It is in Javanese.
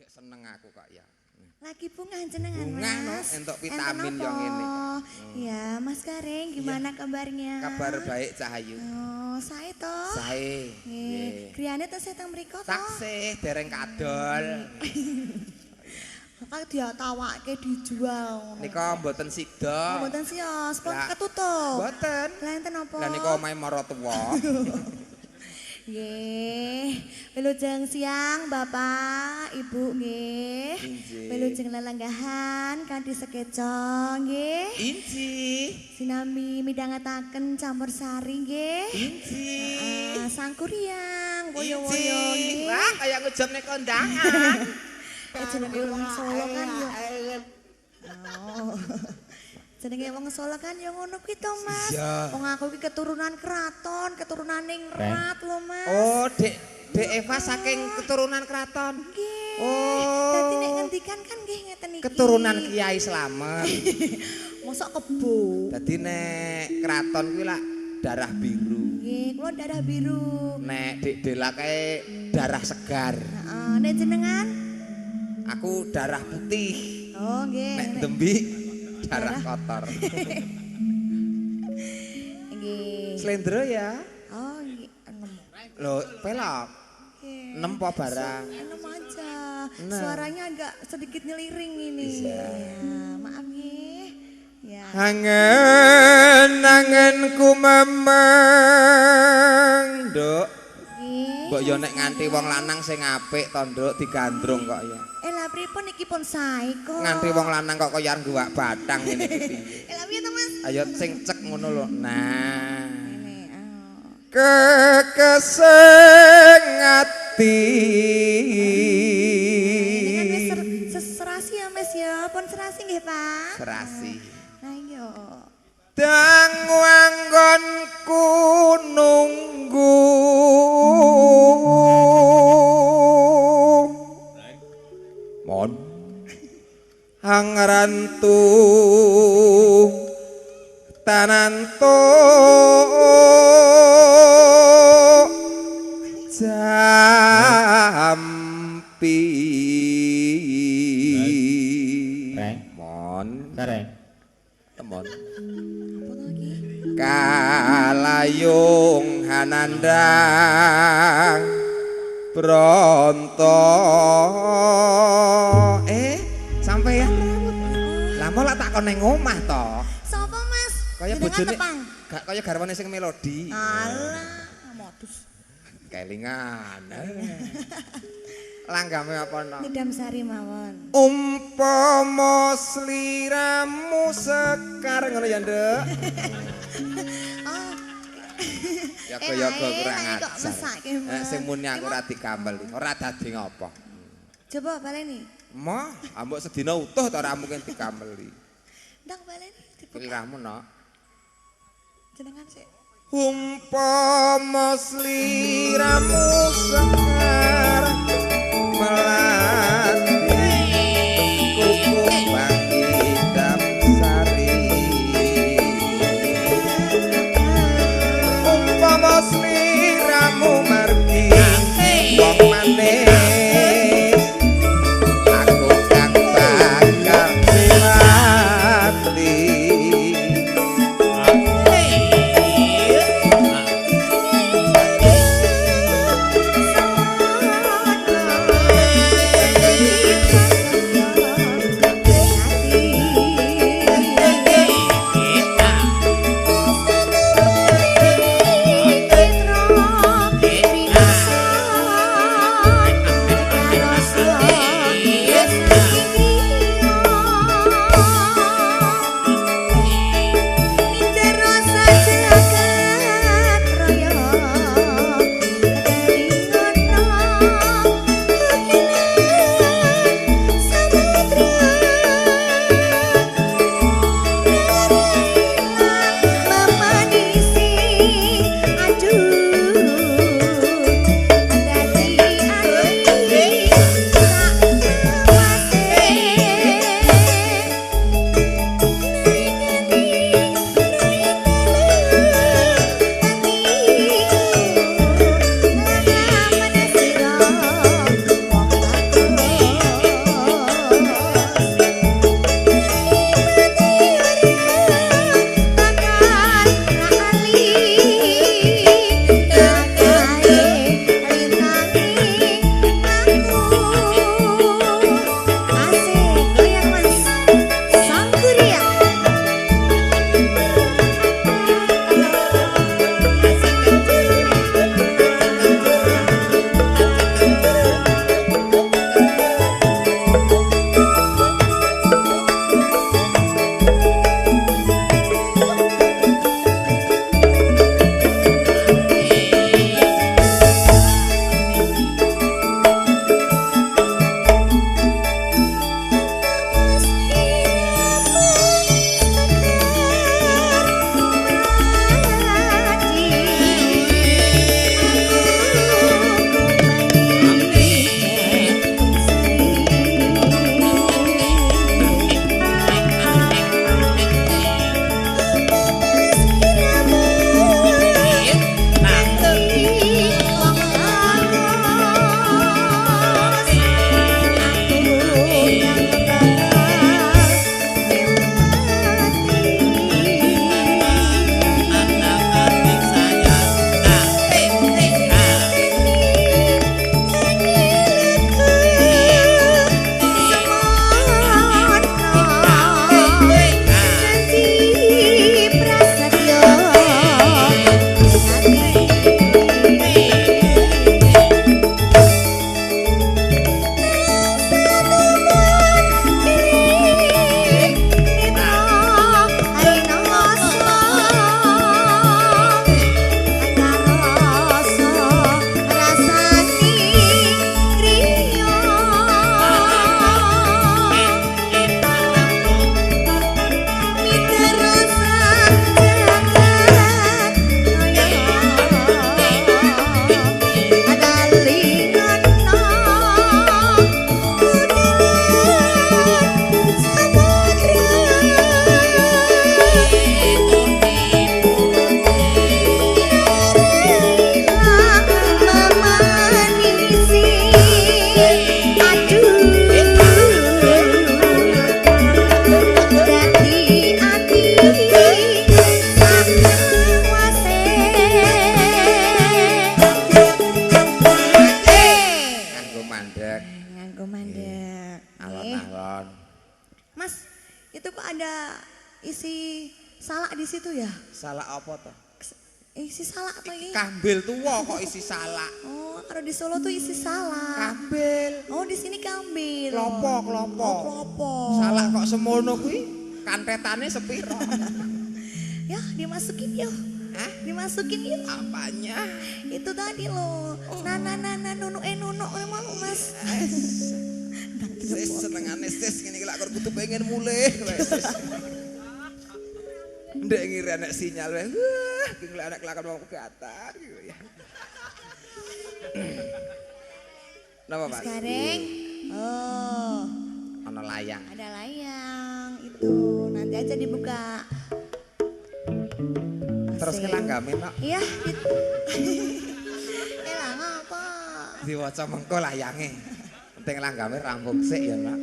seneng aku kok ya. Lagi bunga jenengan Bunga no, Mas. entuk vitamin yang ini. Ya, Mas Gareng gimana kabarnya? Kabar baik Cahayu. Oh, saya toh. Sae. Nggih. Griyane teh seteng mriko toh. Taksih dereng kadol. Kok dia tawake dijual. Nika mboten sida. Mboten sios, pun Lah, ketutup. Mboten. Lah enten apa? Lah nika omahe maratuwa. Nggih. Wilujeng siang Bapak, Ibu nggih. Injih. Wilujeng lelenggahan kanthi sekeca nggih. Inji. Sinambi midhangetaken campur sari nggih. Inji. Sangkuriang woyo-woyo Inji. nggih. Wah, kaya ngejemne kondangan. Jenenge wong Solo kan yo. Oh. Jenenge wong Solo kan yo ngono kuwi to, Mas. Iya. Wong aku iki keturunan keraton, keturunaning Rat lho, Mas. Oh, Dek Eva saking keturunan keraton. Nggih. Oh. Dadi nek ngendikan kan nggih ngeten iki. Keturunan Kiai Slamet. Mosok kebo. Dadi nek keraton kuwi lak darah biru. Nggih, kula darah biru. Nek Dik Dela kae darah segar. Heeh, nek jenengan? Aku darah putih. Oh, nggih. Nek Dembi darah kotor. Nggih. Slendro ya. Oh, nggih. Loh, pelok. Nggih. Nempo barang. Enak aja. Nah. Suaranya agak sedikit nyeliring ini. Iya. Ya, maaf nggih. Ya. Angen-angenku memang, Nduk. Nggih. Mbok yo nek nganti wong lanang sing apik to, Nduk, digandrung kok ya. Lah pripun iki pun sae kok. Nganti wong lanang kok kaya guwak batang ngene iki piye. Lah piye to, Mas? Ayo sing cek ngono lho. Nah. Ini, Kekeseng ati. Ini kan wis serasi ya, Mas ya. Pun serasi nggih, Pak. Serasi. Nah, iya. Dang wanggonku nunggu. Mon. Hangrantu tananto jampi. Reng. Mon. Sareng. Temon. Apa lagi? Kalayung hanandang bronto. Sampai ya. Lah mau lak tak kon ning omah to. Sapa, Mas? Kaya Jenengan bojone tepang. gak kaya garwane sing melodi. Alah, modus. Kelingan. Langgame apa no? Nidam sari mawon. Umpama sliramu sekar ngono ya, Nduk. Oh. Ya kaya Enak, kurang enak kok ajar. mesake, Mas. Sing muni aku ora digamel, ora dadi ngopo. Coba baleni. Mo, ambek sedina utuh ta ora mungkin digameli. Ndang baleni dibuka. Piliramu no. Jenengan sik. Umpama sliramu sekar melati kuku bangki damsari. Umpama sliramu margi wong manis aku kang bakal mati. mandek. Nganggo mandek. Alon-alon. Mas, itu kok ada isi salak di situ ya? Salak apa toh? Isi salak apa ini? Kambil tuwa kok isi salak. Oh, kalau di Solo tuh isi salak. Kambil. Oh, di sini kambil. Klopo. Oh, klopo. Salak kok semono kuwi? Kantetane sepiro? Ya, dimasukin yuk. Hah? Dimasukin yuk. Apanya? Itu tadi loh. Nana nunuk emang Mas. Sis senengane sis ngene iki lak kok kudu pengen mulih wes. Ndek ngiri anak sinyal weh. Wah, ki anak kelakon mau kegiatan gitu ya. Napa, Mas? Sekarang. Oh. Ana layang. Ada layang itu. Nanti aja dibuka. Terus kelanggame, Pak. Iya, gitu. Elang apa? Diwaca mengko layange. Penting langgame rampung sik ya, Pak.